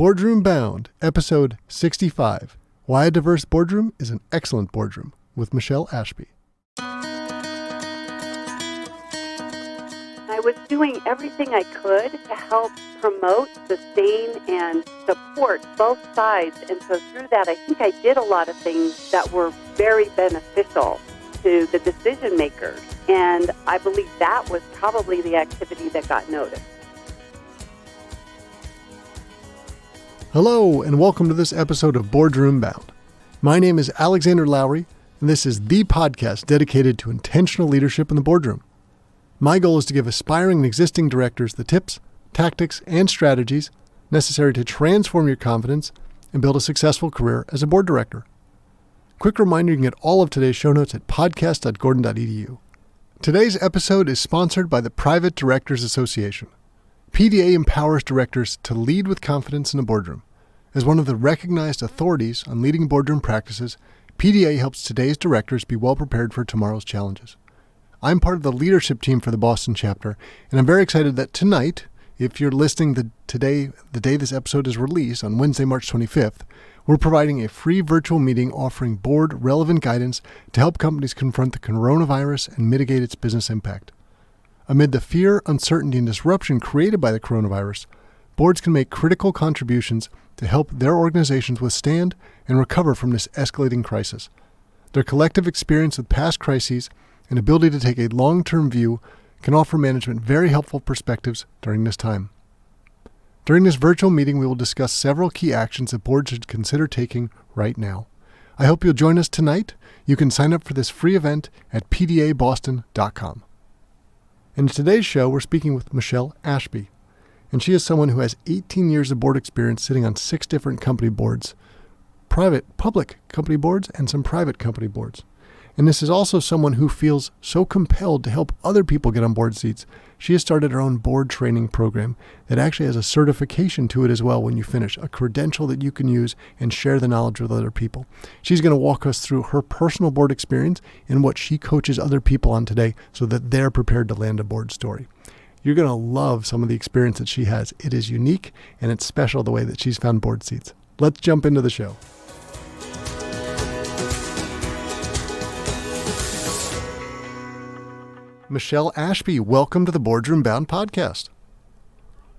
Boardroom Bound, Episode 65, Why a Diverse Boardroom is an Excellent Boardroom, with Michele Ashby. I was doing everything I could to help promote, sustain, and support both sides. And so through that, I think I did a lot of things that were very beneficial to the decision makers. And I believe that was probably the activity that got noticed. Hello, and welcome to this episode of Boardroom Bound. My name is Alexander Lowry, and this is the podcast dedicated to intentional leadership in the boardroom. My goal is to give aspiring and existing directors the tips, tactics, and strategies necessary to transform your confidence and build a successful career as a board director. Quick reminder, you can get all of today's show notes at podcast.gordon.edu. Today's episode is sponsored by the Private Directors Association. PDA empowers directors to lead with confidence in a boardroom. As one of the recognized authorities on leading boardroom practices, PDA helps today's directors be well prepared for tomorrow's challenges. I'm part of the leadership team for the Boston chapter, and I'm very excited that tonight, if you're listening the day this episode is released on Wednesday, March 25th, we're providing a free virtual meeting offering board-relevant guidance to help companies confront the coronavirus and mitigate its business impact. Amid the fear, uncertainty, and disruption created by the coronavirus, boards can make critical contributions to help their organizations withstand and recover from this escalating crisis. Their collective experience with past crises and ability to take a long-term view can offer management very helpful perspectives during this time. During this virtual meeting, we will discuss several key actions that boards should consider taking right now. I hope you'll join us tonight. You can sign up for this free event at pdaboston.com. In today's show, we're speaking with Michele Ashby, and she is someone who has 18 years of board experience sitting on 6 different company boards, public company boards, and some private company boards. And this is also someone who feels so compelled to help other people get on board seats. She has started her own board training program that actually has a certification to it as well when you finish, a credential that you can use and share the knowledge with other people. She's going to walk us through her personal board experience and what she coaches other people on today so that they're prepared to land a board story. You're going to love some of the experience that she has. It is unique and it's special the way that she's found board seats. Let's jump into the show. Michele Ashby, welcome to the Boardroom Bound podcast.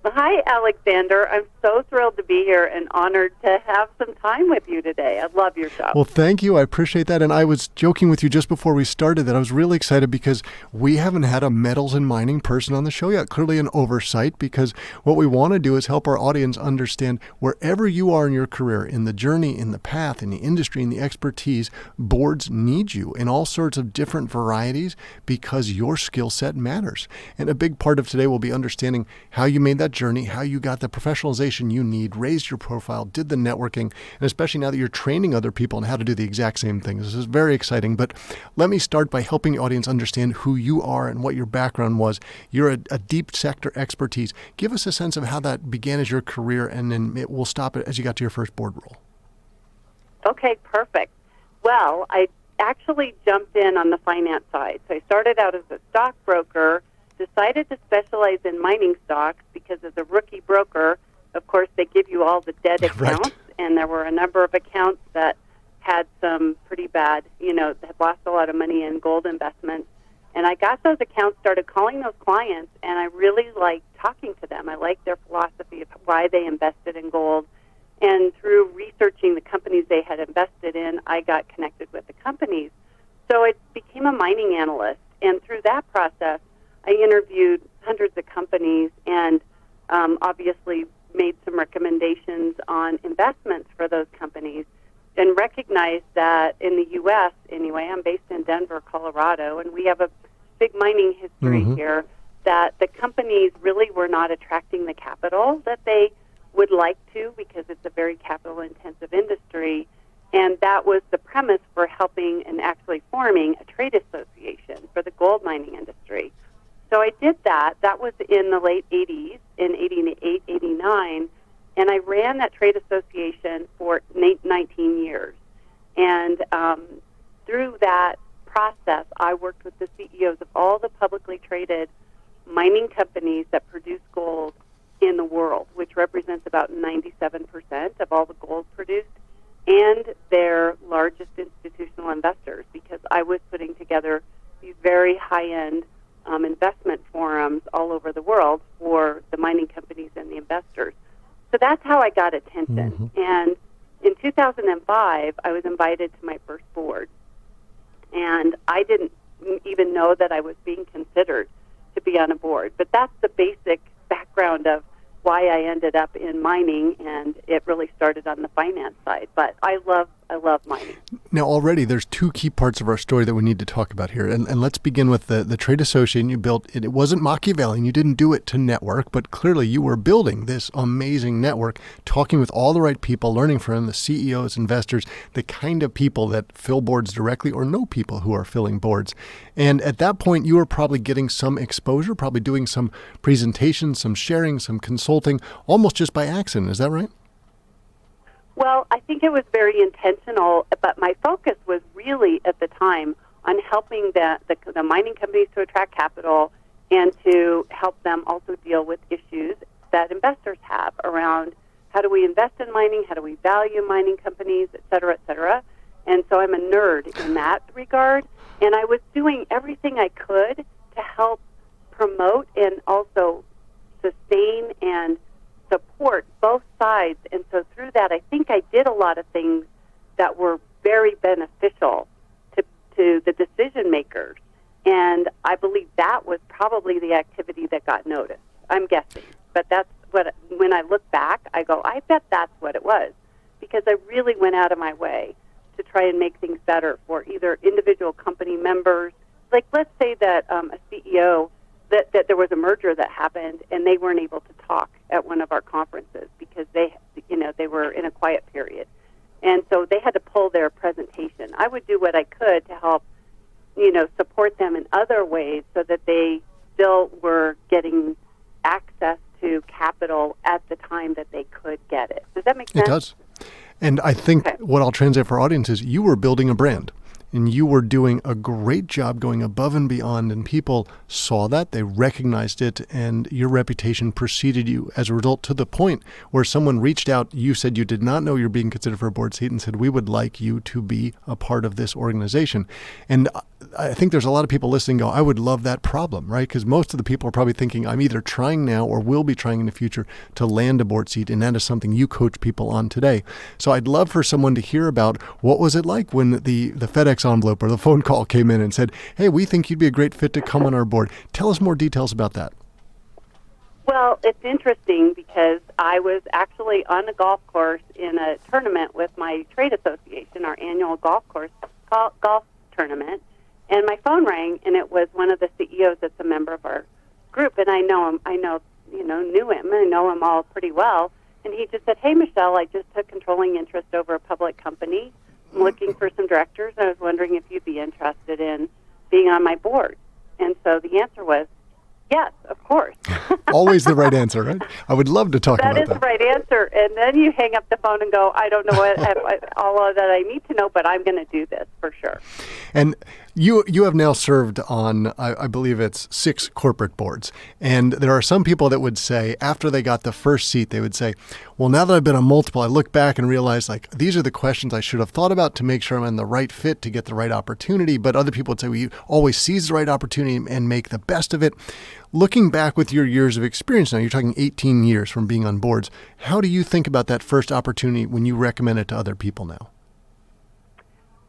Hi, Alexander. I'm so thrilled to be here and honored to have some time with you today. I love your show. Well, thank you. I appreciate that. And I was joking with you just before we started that I was really excited because we haven't had a metals and mining person on the show yet. Clearly an oversight, because what we want to do is help our audience understand wherever you are in your career, in the journey, in the path, in the industry, in the expertise, boards need you in all sorts of different varieties because your skill set matters. And a big part of today will be understanding how you made that journey, how you got the professionalization you need, raised your profile, did the networking, and especially now that you're training other people on how to do the exact same thing. This is very exciting, but let me start by helping the audience understand who you are and what your background was. You're a deep sector expertise. Give us a sense of how that began as your career, and then we'll stop it as you got to your first board role. Okay, perfect. Well, I actually jumped in on the finance side. So I started out as a stockbroker, decided to specialize in mining stocks because as a rookie broker, of course, they give you all the dead accounts, right. And there were a number of accounts that had some pretty bad, had lost a lot of money in gold investments. And I got those accounts, started calling those clients, and I really liked talking to them. I liked their philosophy of why they invested in gold. And through researching the companies they had invested in, I got connected with the companies. So I became a mining analyst, and through that process, I interviewed hundreds of companies and obviously made some recommendations on investments for those companies and recognized that in the U.S., anyway, I'm based in Denver, Colorado, and we have a big mining history here, that the companies really were not attracting the capital that they would like to because it's a very capital-intensive industry. And that was the premise for helping and actually forming a trade association for the gold mining industry. So I did that. That was in the late 80s, in 88, 89, and I ran that trade association for 19 years. And through that process, I worked with the CEOs of all the publicly traded mining companies that produce gold in the world, which represents about 97% of all the gold produced, and their largest institutional investors, because I was putting together these very high-end investment forums all over the world for the mining companies and the investors. So that's how I got attention. Mm-hmm. And in 2005, I was invited to my first board, and I didn't even know that I was being considered to be on a board. But that's the basic background of why I ended up in mining, and it really started on the finance side. But I love mining. Now, already there's two key parts of our story that we need to talk about here. And let's begin with the trade association you built. It wasn't Machiavellian. You didn't do it to network, but clearly you were building this amazing network, talking with all the right people, learning from the CEOs, investors, the kind of people that fill boards directly or know people who are filling boards. And at that point, you were probably getting some exposure, probably doing some presentations, some sharing, some consulting, almost just by accident. Is that right? Well, I think it was very intentional, but my focus was really at the time on helping the mining companies to attract capital and to help them also deal with issues that investors have around how do we invest in mining, how do we value mining companies, et cetera, et cetera. And so I'm a nerd in that regard, and I was doing everything I could to help promote and also sustain and support both sides. And so through that, I think I did a lot of things that were very beneficial to the decision makers. And I believe that was probably the activity that got noticed. I'm guessing. But that's what, when I look back, I go, I bet that's what it was. Because I really went out of my way to try and make things better for either individual company members. Like, let's say that a CEO, that there was a merger that happened and they weren't able to talk at one of our conferences because they were in a quiet period. And so they had to pull their presentation. I would do what I could to help, support them in other ways so that they still were getting access to capital at the time that they could get it. Does that make sense? It does. And I think what I'll translate for our audience is you were building a brand. And you were doing a great job going above and beyond, and people saw that, they recognized it, and your reputation preceded you as a result, to the point where someone reached out. You said you did not know you were being considered for a board seat and said, we would like you to be a part of this organization. And I think there's a lot of people listening go, I would love that problem, right? Because most of the people are probably thinking, I'm either trying now or will be trying in the future to land a board seat, and that is something you coach people on today. So I'd love for someone to hear about what was it like when the FedEx envelope or the phone call came in and said, hey, we think you'd be a great fit to come on our board. Tell us more details about that. Well, it's interesting because I was actually on a golf course in a tournament with my trade association, our annual golf tournament, and my phone rang, and it was one of the CEOs that's a member of our group, and I knew him, I know him all pretty well, and he just said, hey, Michele, I just took controlling interest over a public company. I'm looking for some directors. I was wondering if you'd be interested in being on my board. And so the answer was, yes, of course. Always the right answer, right? I would love to talk about that. That is the right answer. And then you hang up the phone and go, I don't know all that I need to know, but I'm going to do this for sure. And you have now served on, I believe it's 6 corporate boards. And there are some people that would say, after they got the first seat, they would say, well, now that I've been on multiple, I look back and realize, like, these are the questions I should have thought about to make sure I'm in the right fit to get the right opportunity. But other people would say, well, you always seize the right opportunity and make the best of it. Looking back with your years of experience now, you're talking 18 years from being on boards. How do you think about that first opportunity when you recommend it to other people now?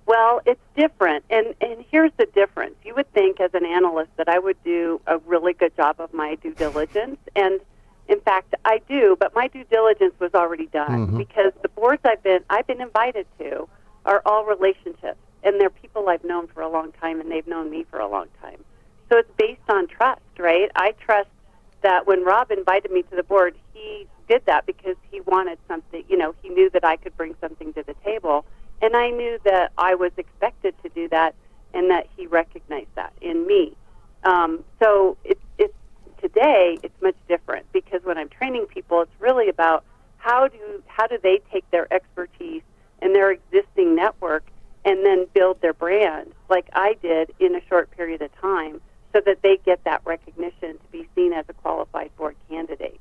Well, it's different, and here's the difference. You would think as an analyst that I would do a really good job of my due diligence, and in fact, I do, but my due diligence was already done because the boards I've been invited to are all relationships, and they're people I've known for a long time, and they've known me for a long time. So it's based on trust, right? I trust that when Rob invited me to the board, he did that because he wanted something, he knew that I could bring something to the table. And I knew that I was expected to do that and that he recognized that in me. So today it's much different because when I'm training people, it's really about how do they take their expertise and their existing network and then build their brand like I did in a short period of time so that they get that recognition to be seen as a qualified board candidate.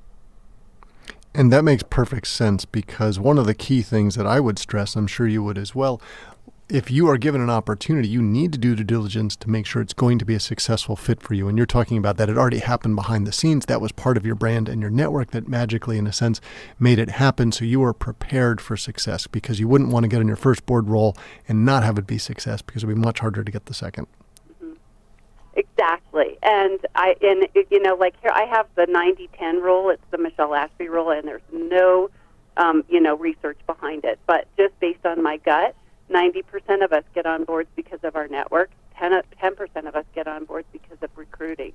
And that makes perfect sense, because one of the key things that I would stress, I'm sure you would as well, if you are given an opportunity, you need to do due diligence to make sure it's going to be a successful fit for you. And you're talking about that it already happened behind the scenes. That was part of your brand and your network that magically, in a sense, made it happen. So you were prepared for success, because you wouldn't want to get on your first board role and not have it be success, because it would be much harder to get the second. Mm-hmm. Exactly. And like here, I have the 90-10 rule. It's the Michele Ashby rule, and there's no, research behind it. But just based on my gut, 90% of us get on boards because of our network. 10% of us get on boards because of recruiting.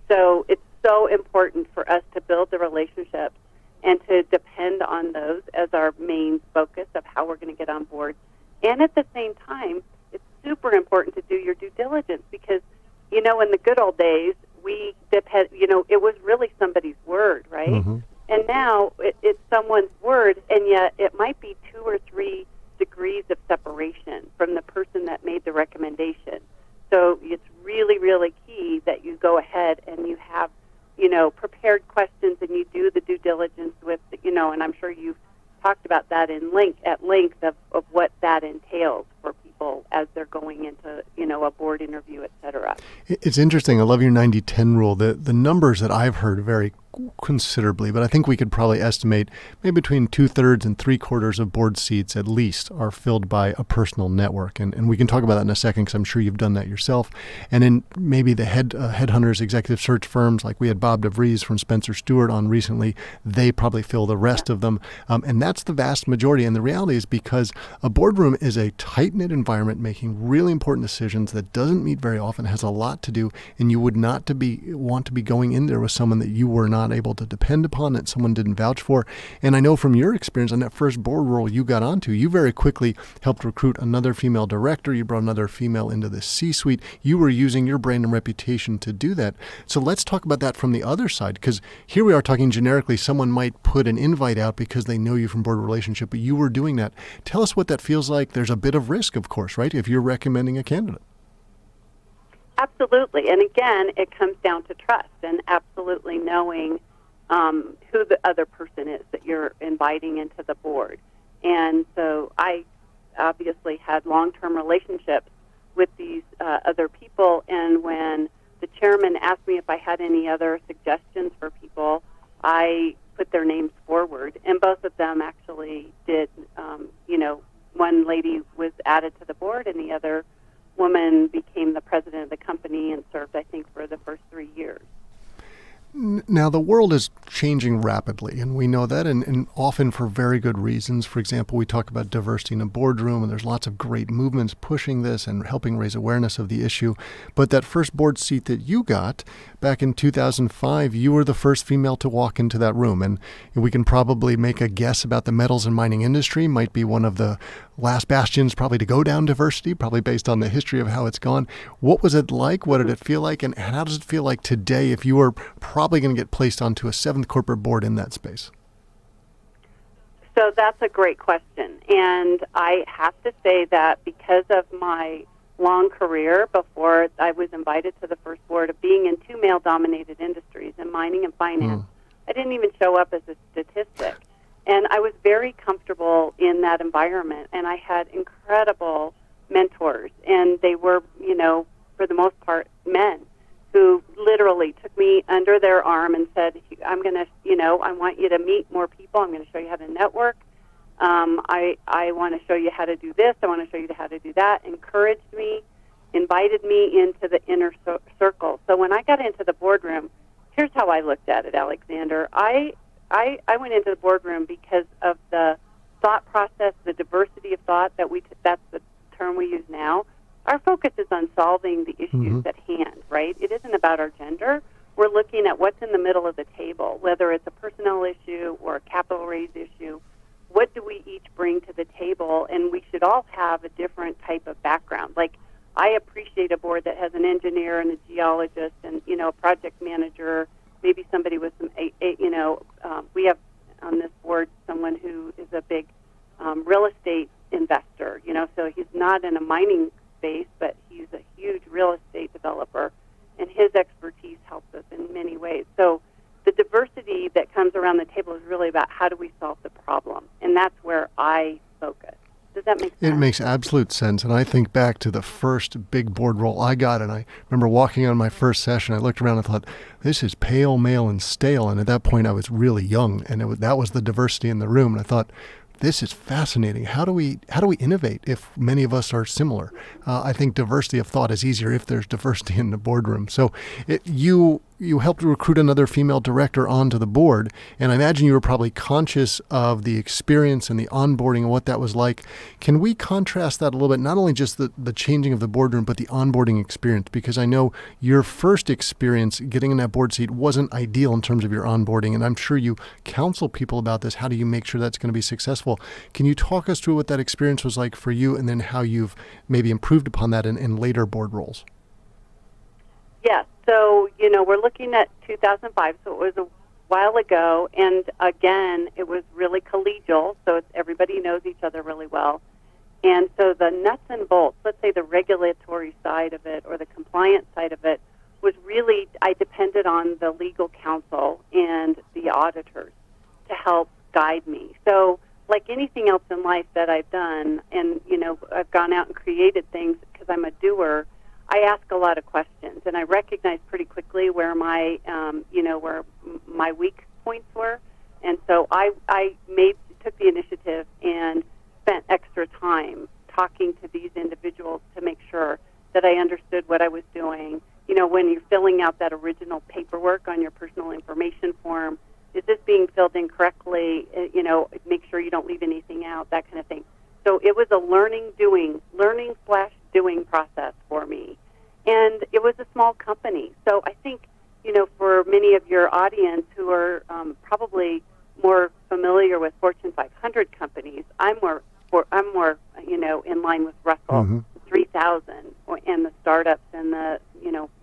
So it's so important for us to build the relationships and to depend on those as our main focus of how we're going to get on board. And at the same time, it's super important to do your due diligence, because, in the good old days, we depend, it was really somebody's word, right? Mm-hmm. And now it's someone's word, and yet it might be 2 or 3 degrees of separation from the person that made the recommendation. So it's really, really key that you go ahead and you have, prepared questions, and you do the due diligence with, and I'm sure you've talked about that at length of what that entails for people as they're going into, a board interview, et cetera. It's interesting. I love your 90-10 rule. The numbers that I've heard vary considerably, but I think we could probably estimate maybe between 2/3 and 3/4 of board seats at least are filled by a personal network. And we can talk about that in a second, because I'm sure you've done that yourself. And in maybe the headhunters, executive search firms, like we had Bob DeVries from Spencer Stewart on recently, they probably fill the rest of them. And that's the vast majority. And the reality is, because a boardroom is a tight-knit environment making really important decisions that doesn't meet very often, has a lot to do, and you would not want to be going in there with someone that you were not able to depend upon, that someone didn't vouch for. And I know from your experience on that first board role you got onto, you very quickly helped recruit another female director. You brought another female into the C-suite. You were using your brand and reputation to do that. So let's talk about that from the other side, because here we are talking generically. Someone might put an invite out because they know you from board relationship, but you were doing that. Tell us what that feels like. There's a bit of risk, of course, right, if you're recommending a candidate. Absolutely. And again, it comes down to trust and absolutely knowing who the other person is that you're inviting into the board. And so I obviously had long-term relationships with these other people, and when the chairman asked me if I had any other suggestions for people, I put their names forward, and both of them actually did. One lady was added to the board, and the other woman became the president of the company and served, I think, for the first 3 years. Now, the world is changing rapidly, and we know that, and often for very good reasons. For example, we talk about diversity in a boardroom, and there's lots of great movements pushing this and helping raise awareness of the issue. But that first board seat that you got back in 2005, you were the first female to walk into that room. And we can probably make a guess about the metals and mining industry. Might be one of the last bastions probably to go down diversity, probably based on the history of how it's gone. What was it like? What did it feel like? And how does it feel like today if you were probably going to get placed onto a 7th corporate board in that space? So that's a great question. And I have to say that because of my long career before I was invited to the first board, of being in 2 male-dominated industries, in mining and finance, I didn't even show up as a statistic. And I was very comfortable in that environment, and I had incredible mentors, and they were, for the most part, men who literally took me under their arm and said, I'm going to, I want you to meet more people. I'm going to show you how to network. I want to show you how to do this. I want to show you how to do that. Encouraged me, invited me into the inner circle. So when I got into the boardroom, here's how I looked at it, Alexander. I went into the boardroom because of the thought process, the diversity of thought that's the term we use now. Our focus is on solving the issues at hand, right? It isn't about our gender. We're looking at what's in the middle of the table, whether it's a personnel issue or a capital raise issue. What do we each bring to the table? And we should all have a different type of background. Like, I appreciate a board that has an engineer and a geologist and, a project manager, maybe somebody with some, we have on this board someone who is a big real estate investor, so he's not in a mining space, but he's a huge real estate developer, and his expertise helps us in many ways. So the diversity that comes around the table is really about how do we solve the problem, and that's where I focus. Does that make sense? It makes absolute sense. And I think back to the first big board role I got, and I remember walking on my first session, I looked around and thought, this is pale, male, and stale. And at that point, I was really young, and that was the diversity in the room. And I thought, this is fascinating. How do we innovate if many of us are similar? I think diversity of thought is easier if there's diversity in the boardroom. So you helped recruit another female director onto the board, and I imagine you were probably conscious of the experience and the onboarding and what that was like. Can we contrast that a little bit, not only just the changing of the boardroom, but the onboarding experience? Because I know your first experience getting in that board seat wasn't ideal in terms of your onboarding, and I'm sure you counsel people about this. How do you make sure that's going to be successful? Can you talk us through what that experience was like for you, and then how you've maybe improved upon that in later board roles? Yes. So, we're looking at 2005, so it was a while ago, and again, it was really collegial, so everybody knows each other really well. And so the nuts and bolts, let's say the regulatory side of it or the compliance side of it, was really, I depended on the legal counsel and the auditors to help guide me. So like anything else in life that I've done, and, I've gone out and created things because I'm a doer, I ask a lot of questions, and I recognize pretty quickly where my, where my weak points were, and so I took the initiative and spent extra time talking to these individuals to make sure that I understood what I was doing. When you're filling out that original paperwork on your personal information form, is this being filled in correctly? Make sure you don't leave anything out, that kind of thing. So it was a learning/doing process for me. And it was a small company. So I think, for many of your audience who are probably more familiar with Fortune 500 companies, I'm more in line with Russell 3000 and the startups and the,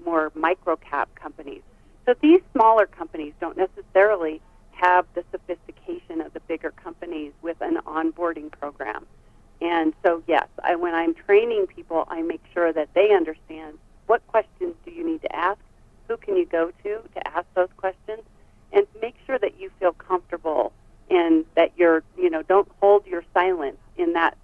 more micro-cap companies. So these smaller companies don't necessarily have the sophistication of the bigger companies with an onboarding program. And so, yes, when I'm training people, I make sure that they understand what questions do you need to ask, who can you go to ask those questions, and make sure that you feel comfortable and that you're, don't hold your silence in that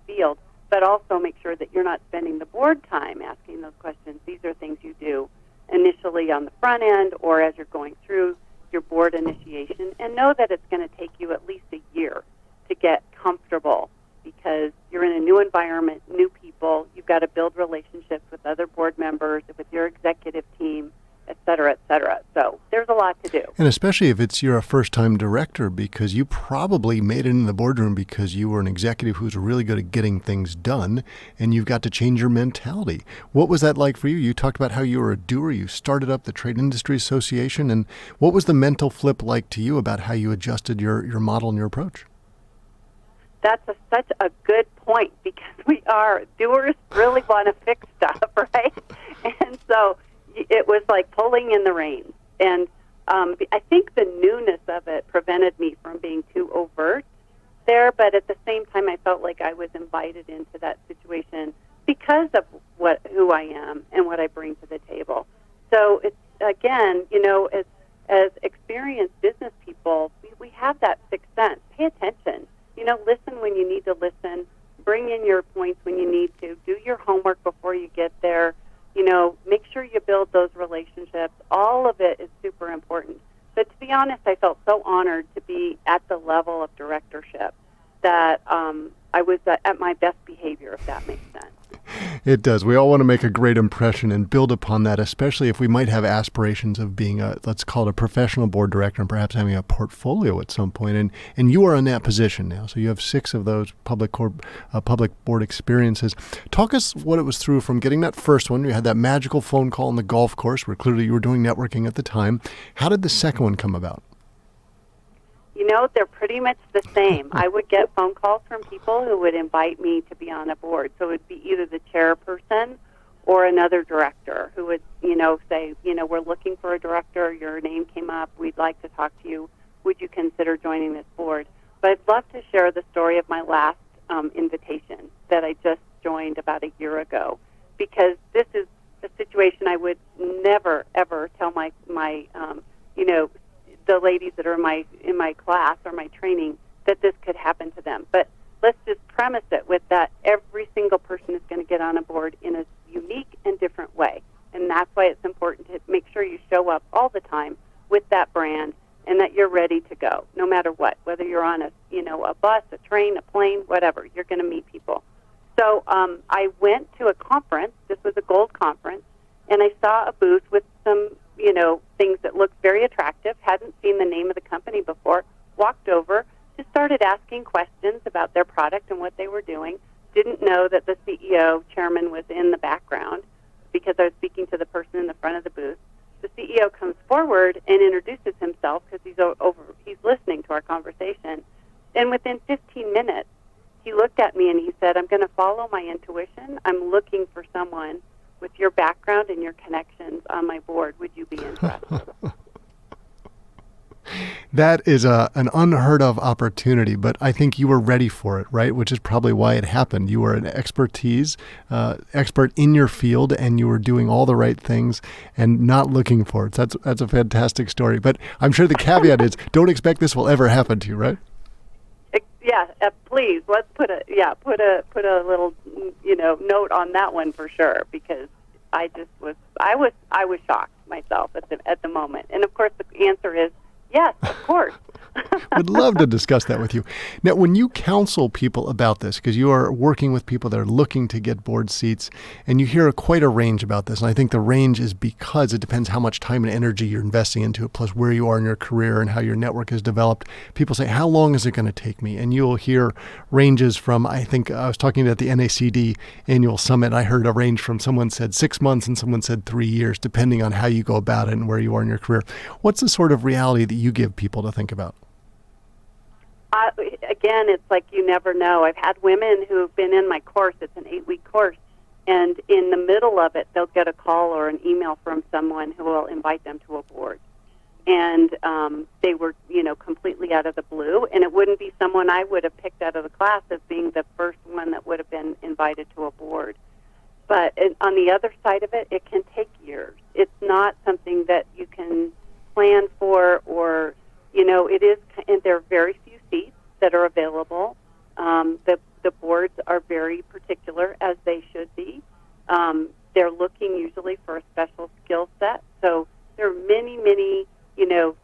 field, but also make sure that you're not spending the board time asking those questions. These are things you do initially on the front end or as you're going through your board initiation, and know that it's going to take you at least a year to get comfortable because you're in a new environment, new people, you've got to build relationships with other board members, with your executive team, et cetera, et cetera. So there's a lot to do. And especially if you're a first-time director, because you probably made it in the boardroom because you were an executive who's really good at getting things done, and you've got to change your mentality. What was that like for you? You talked about how you were a doer. You started up the Trade Industry Association. And what was the mental flip like to you about how you adjusted your model and your approach? That's such a good point, because doers really want to fix stuff, right? And so it was like pulling in the reins. And I think the newness of it prevented me from being too overt there, but at the same time I felt like I was invited into that situation because of who I am and what I bring to the table. So it's, again, as experienced business people, we have that sixth sense. Pay attention. Listen when you need to listen. Bring in your points when you need to. Do your homework before you get there. Make sure you build those relationships. All of it is super important. But to be honest, I felt so honored to be at the level of directorship that I was at my best behavior, if that makes sense. It does. We all want to make a great impression and build upon that, especially if we might have aspirations of being let's call it a professional board director and perhaps having a portfolio at some point. And you are in that position now. So you have 6 of those public board experiences. Talk us what it was through from getting that first one. You had that magical phone call on the golf course where clearly you were doing networking at the time. How did the second one come about? They're pretty much the same. I would get phone calls from people who would invite me to be on a board. So it would be either the chairperson or another director who would, say, we're looking for a director. Your name came up. We'd like to talk to you. Would you consider joining this board? But I'd love to share the story of my last invitation that I just joined about a year ago, because this is a situation I would never, ever tell my the ladies that are in my class or my training that this could happen to them. But let's just premise it with that every single person is going to get on a board in a unique and different way. And that's why it's important to make sure you show up all the time with that brand and that you're ready to go, no matter what, whether you're on a bus, a train, a plane, whatever, you're going to meet people. So I went to a conference. This was a gold conference, and I saw a booth with some, things that looked very attractive. Hadn't seen the name of the company before. Walked over, just started asking questions about their product and what they were doing. Didn't know that the CEO, chairman, was in the background because I was speaking to the person in the front of the booth. The CEO comes forward and introduces himself because he's listening to our conversation. And within 15 minutes, he looked at me and he said, I'm going to follow my intuition. I'm looking for someone with your background and your connections on my board. Would you be interested? That is an unheard of opportunity, but I think you were ready for it, right? Which is probably why it happened. You were an expert in your field, and you were doing all the right things and not looking for it. That's a fantastic story. But I'm sure the caveat is, don't expect this will ever happen to you, right? Yeah, please. Let's put a little note on that one for sure, because I was shocked myself at the moment. And of course the answer is yes, of course. Would love to discuss that with you. Now, when you counsel people about this, because you are working with people that are looking to get board seats, and you hear quite a range about this, and I think the range is because it depends how much time and energy you're investing into it, plus where you are in your career and how your network is developed. People say, how long is it going to take me? And you'll hear ranges from, I think I was talking at the NACD annual summit, I heard a range from someone said 6 months and someone said 3 years, depending on how you go about it and where you are in your career. What's the sort of reality that you give people to think about? Again, it's like you never know. I've had women who've been in my course. It's an 8-week course. And in the middle of it, they'll get a call or an email from someone who will invite them to a board. And they were, completely out of the blue. And it wouldn't be someone I would have picked out of the class as being the first one that would have been invited to a board. But on the other side of it, it can take years. It's not something that you can plan for or, it is, and there are very few seats that are available. The boards are very particular, as they should be. They're looking usually for a special skill set. So there are many, many,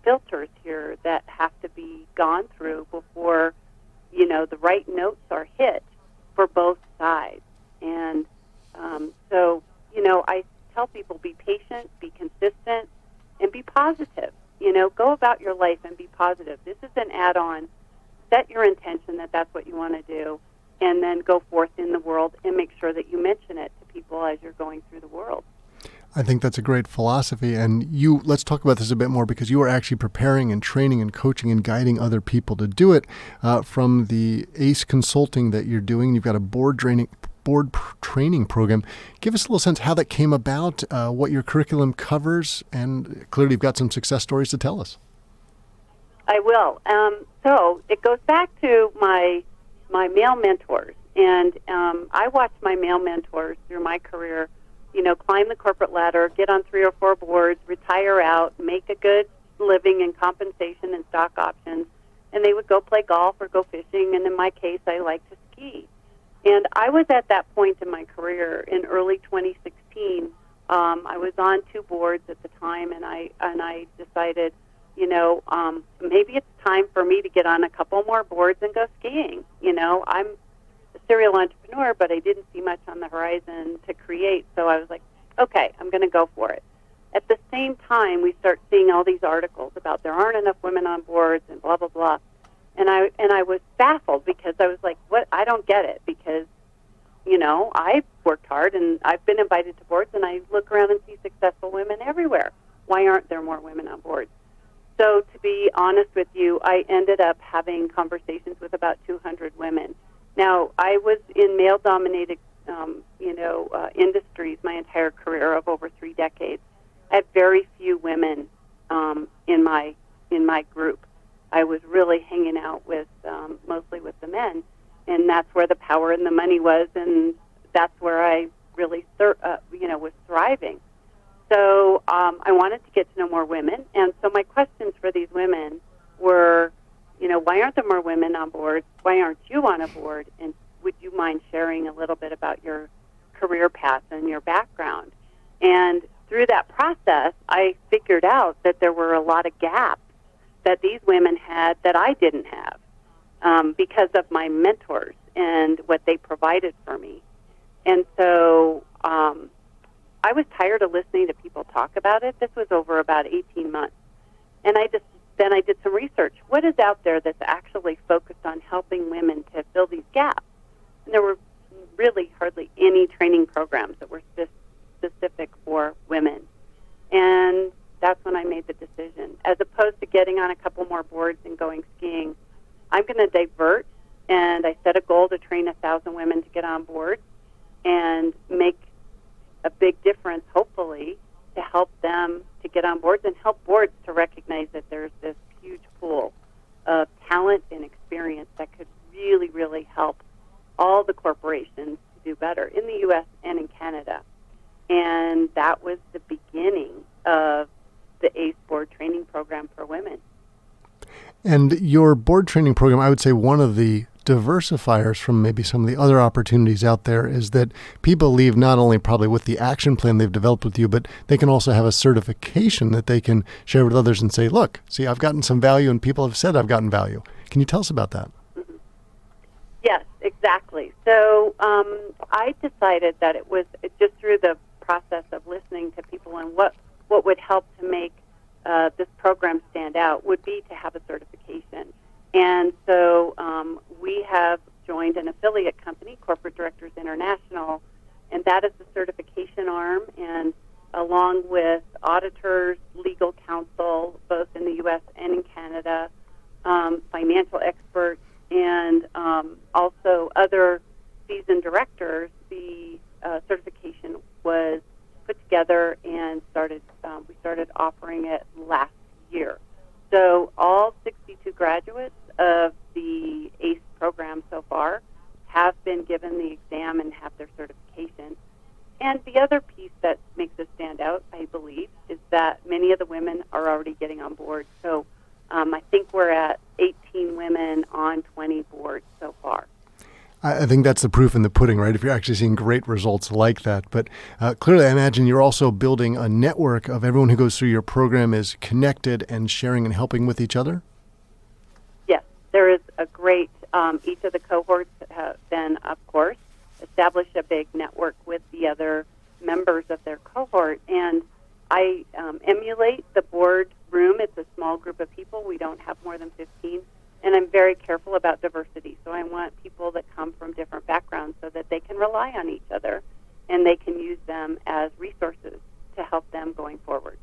filters here that have to be gone through before, the right notes are hit for both sides. And I tell people, be patient, be consistent, and be positive. Go about your life and be positive. This is an add-on. Set your intention that that's what you want to do, and then go forth in the world and make sure that you mention it to people as you're going through the world. I think that's a great philosophy. And let's talk about this a bit more, because you are actually preparing and training and coaching and guiding other people to do it from the ACE consulting that you're doing. You've got a board training program. Give us a little sense how that came about, what your curriculum covers, and clearly you've got some success stories to tell us. I will. So it goes back to my male mentors, and I watched my male mentors through my career, climb the corporate ladder, get on 3 or 4 boards, retire out, make a good living in compensation and stock options, and they would go play golf or go fishing, and in my case, I like to ski. And I was at that point in my career in early 2016. I was on 2 boards at the time, and I decided, maybe it's time for me to get on a couple more boards and go skiing. I'm a serial entrepreneur, but I didn't see much on the horizon to create, so I was like, okay, I'm going to go for it. At the same time, we start seeing all these articles about there aren't enough women on boards and blah, blah, blah. And I was baffled, because I was like, what? I don't get it, because, I worked hard and I've been invited to boards, and I look around and see successful women everywhere. Why aren't there more women on boards? So to be honest with you, I ended up having conversations with about 200 women. Now, I was in male-dominated, industries my entire career of over 3 decades. I had very few women in my group. I was really hanging out with mostly with the men, and that's where the power and the money was, and that's where I really was thriving. So I wanted to get to know more women. And so my questions for these women were, why aren't there more women on board? Why aren't you on a board? And would you mind sharing a little bit about your career path and your background? And through that process, I figured out that there were a lot of gaps that these women had that I didn't have because of my mentors and what they provided for me. And so I was tired of listening to people talk about it. This was over about 18 months. And then I did some research. What is out there that's actually focused on helping women to fill these gaps? And there were really hardly any training programs that were specific for women. And that's when I made the decision. As opposed to getting on a couple more boards and going skiing, I'm going to divert, and I set a goal to train 1,000 women to get on board and make a big difference, hopefully, to help them to get on boards and help boards to recognize that there's this huge pool of talent and experience that could really, really help all the corporations to do better in the U.S. and in Canada. And that was the beginning of the ACE board training program for women. And your board training program, I would say one of the diversifiers from maybe some of the other opportunities out there is that people leave not only probably with the action plan they've developed with you, but they can also have a certification that they can share with others and say, look, see, I've gotten some value and people have said I've gotten value. Can you tell us about that? Mm-hmm. Yes, exactly. So I decided that it was just through the process of listening to people and what would help to make this program stand out would be to have a certification. And so we have joined an affiliate company, Corporate Directors International, and that is the certification arm, and along with auditors, legal counsel, both in the U.S. and in Canada, financial experts, and also other seasoned directors, the certification was put together and we started offering it last year. So all 62 graduates of the ACE program so far have been given the exam and have their certification. And the other piece that makes us stand out, I believe, is that many of the women are already getting on board. So I think we're at 18 women on 20 boards so far. I think that's the proof in the pudding, right? If you're actually seeing great results like that. But clearly, I imagine you're also building a network of everyone who goes through your program is connected and sharing and helping with each other? Yes, there is a great, each of the cohorts have then, of course, established a big network with the other members of their cohort. And I emulate the Boardroom. It's a small group of people. We don't have more than 15. And I'm very careful about diversity. So I want people that come from different backgrounds so that they can rely on each other and they can use them as resources to help them going forward.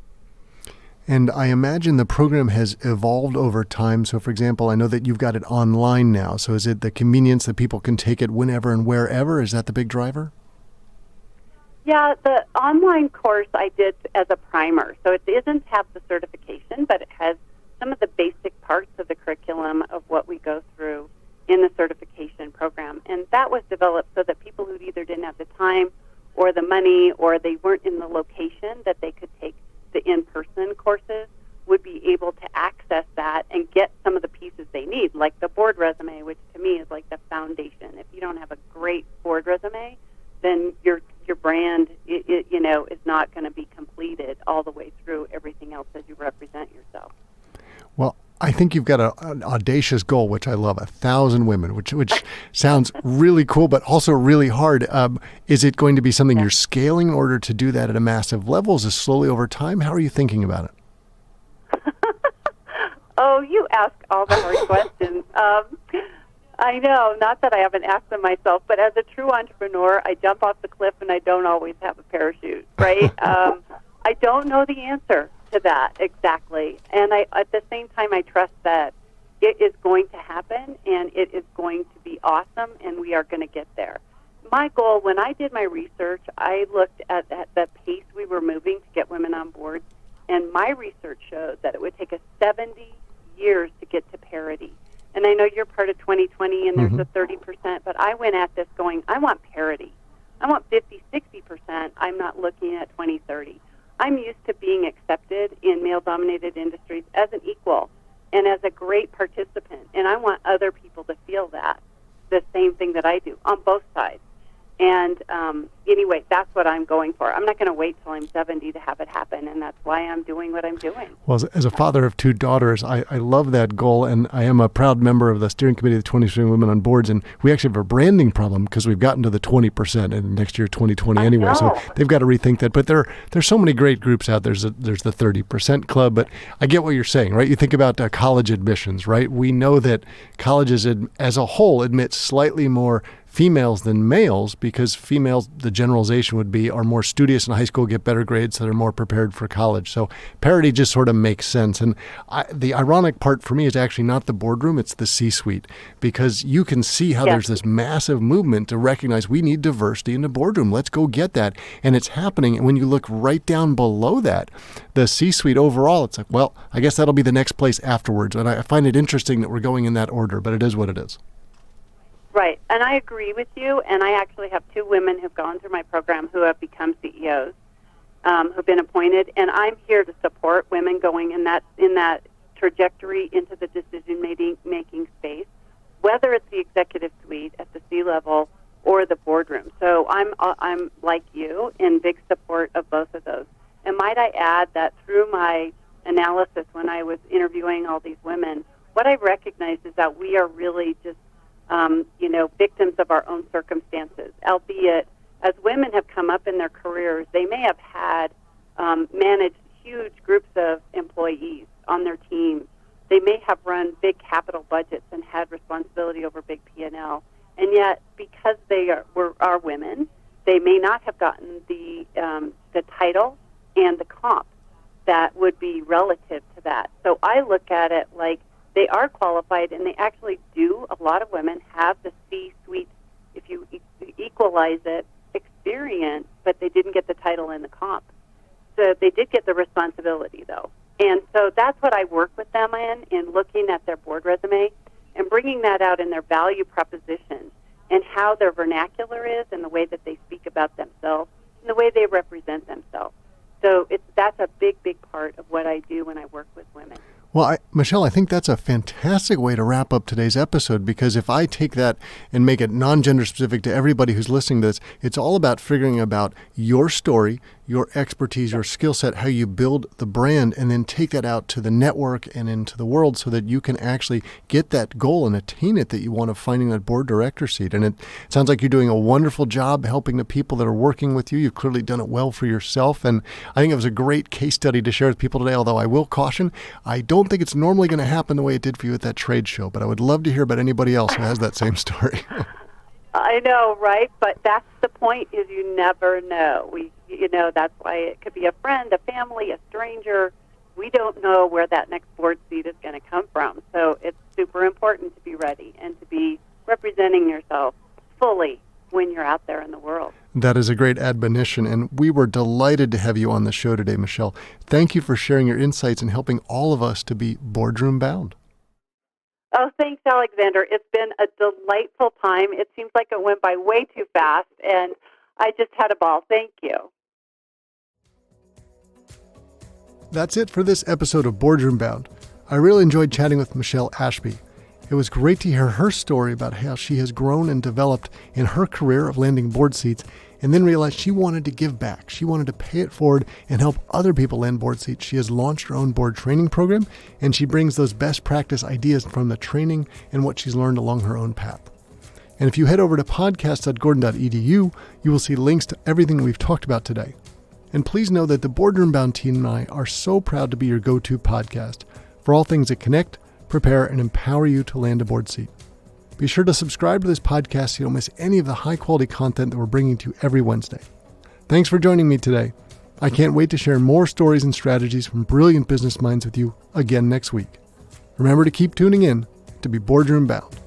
And I imagine the program has evolved over time. So, for example, I know that you've got it online now. So is it the convenience that people can take it whenever and wherever? Is that the big driver? Yeah, the online course I did as a primer. So it doesn't have the certification, but it has some of the basic parts of the curriculum of what we go through in the certification program. And that was developed so that people who either didn't have the time or the money or they weren't in the location that they could take the in-person courses would be able to access that and get some of the pieces they need, like the board resume, which to me is like the foundation. If you don't have a great board resume, then your brand is not going to be completed all the way through everything else as you represent yourself. Well, I think you've got an audacious goal, which I love, 1,000 women, which sounds really cool, but also really hard. Is it going to be something you're scaling in order to do that at a massive level? Is this slowly over time? How are you thinking about it? Oh, you ask all the hard questions. I know, not that I haven't asked them myself, but as a true entrepreneur, I jump off the cliff and I don't always have a parachute, right? I don't know the answer to that exactly. And at the same time, I trust that it is going to happen and it is going to be awesome and we are going to get there. My goal, when I did my research, I looked at the pace we were moving to get women on board, and my research showed that it would take us 70 years to get to parity. And I know you're part of 2020 and there's a 30%, but I went at this going, I want parity. I want 50, 60%. I'm not looking at 2030. I'm used to being accepted in male-dominated industries as an equal and as a great participant, and I want other people to feel that, the same thing that I do on both sides. And anyway, that's what I'm going for. I'm not going to wait till I'm 70 to have it happen, and that's why I'm doing what I'm doing. Well, as a father of two daughters, I love that goal, and I am a proud member of the steering committee of the 23 Women on Boards, and we actually have a branding problem because we've gotten to the 20%, and next year 2020 anyway, so they've got to rethink that. But there's so many great groups out there. There's the 30% Club, but I get what you're saying, right? You think about college admissions, right? We know that colleges as a whole admit slightly more females than males because females, the generalization would be, are more studious in high school, get better grades, so they're more prepared for college. So parity just sort of makes sense. And the ironic part for me is actually not the boardroom, it's the C-suite, because you can see how there's this massive movement to recognize we need diversity in the boardroom. Let's go get that. And it's happening. And when you look right down below that, the C-suite overall, it's like, well, I guess that'll be the next place afterwards. And I find it interesting that we're going in that order, but it is what it is. Right, and I agree with you, and I actually have two women who've gone through my program who have become CEOs, who've been appointed, and I'm here to support women going in that trajectory into the decision-making space, whether it's the executive suite at the C-level or the boardroom. So I'm like you, in big support of both of those. And might I add that through my analysis when I was interviewing all these women, what I recognized is that we are really just victims of our own circumstances, albeit as women have come up in their careers, they may have had managed huge groups of employees on their teams. They may have run big capital budgets and had responsibility over big P&L. And yet, because they are women, they may not have gotten the title and the comp that would be relative to that. So I look at it like they are qualified, and they actually do. A lot of women have the C-suite, if you equalize it, experience, but they didn't get the title and the comp. So they did get the responsibility, though. And so that's what I work with them in looking at their board resume and bringing that out in their value propositions and how their vernacular is and the way that they speak about themselves and the way they represent themselves. So that's a big, big part of what I do when I work with women. Well, Michele, I think that's a fantastic way to wrap up today's episode, because if I take that and make it non-gender specific to everybody who's listening to this, it's all about figuring about your story, your expertise, your skill set, how you build the brand, and then take that out to the network and into the world so that you can actually get that goal and attain it that you want of finding that board director seat. And it sounds like you're doing a wonderful job helping the people that are working with you. You've clearly done it well for yourself. And I think it was a great case study to share with people today, although I will caution, I don't think it's normally going to happen the way it did for you at that trade show, but I would love to hear about anybody else who has that same story. I know, right? But that's the point, is you never know. That's why it could be a friend, a family, a stranger. We don't know where that next board seat is going to come from. So it's super important to be ready and to be representing yourself fully when you're out there in the world. That is a great admonition, and we were delighted to have you on the show today, Michele. Thank you for sharing your insights and helping all of us to be boardroom bound. Oh, thanks, Alexander. It's been a delightful time. It seems like it went by way too fast, and I just had a ball. Thank you. That's it for this episode of Boardroom Bound. I really enjoyed chatting with Michele Ashby. It was great to hear her story about how she has grown and developed in her career of landing board seats, and then realized she wanted to give back. She wanted to pay it forward and help other people land board seats. She has launched her own board training program, and she brings those best practice ideas from the training and what she's learned along her own path. And if you head over to podcast.gordon.edu, you will see links to everything we've talked about today. And please know that the Boardroom Bound team and I are so proud to be your go-to podcast for all things that connect, prepare, and empower you to land a board seat. Be sure to subscribe to this podcast so you don't miss any of the high-quality content that we're bringing to you every Wednesday. Thanks for joining me today. I can't wait to share more stories and strategies from brilliant business minds with you again next week. Remember to keep tuning in to be Boardroom Bound.